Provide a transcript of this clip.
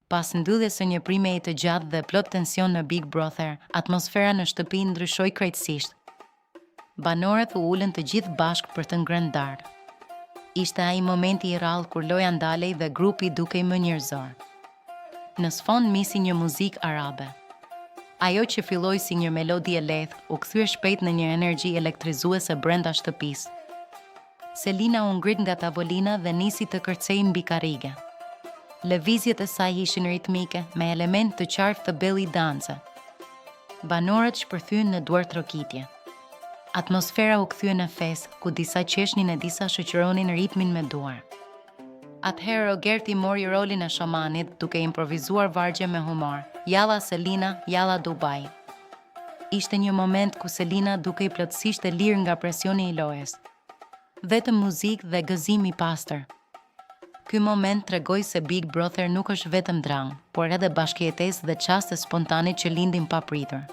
Pas ndodhjes së një primjeje të gjatë dhe plot tension në Big Brother, atmosfera në shtëpi ndryshoi krejtësisht. Banorët u ulën të gjithë bashkë për të ngrënë darkë. Ishte ai momenti i rrallë kur loja ndalej dhe grupi dukej më njerëzor. Në sfond misi një muzikë arabe. Ajo që filloi si një melodi e lehtë, u kthye shpejt në një energji elektrizuese brenda shtëpisë. Selina u ngrit nga tavolina dhe nisi të kërcej mbi karrige. Lëvizjet e saj ishin ritmike, me element të qartë të belly dance. Banorët shpërthyen në duar trokitje. Atmosfera u kthye në festë, ku disa qeshnin e disa shoqëronin ritmin me duar. Atëherë Rogerti mori rolin e shamanit, duke improvizuar vargje me humor. Jalla Selina, jalla Dubai. Ishte një moment ku Selina dukej plotësisht e lirë nga presioni i lojës. Vetëm muzikë dhe gëzim i pastër. Ky moment tregoi se Big Brother nuk është vetëm dram, por edhe bashkëjetesë dhe çaste spontane që lindin papritur.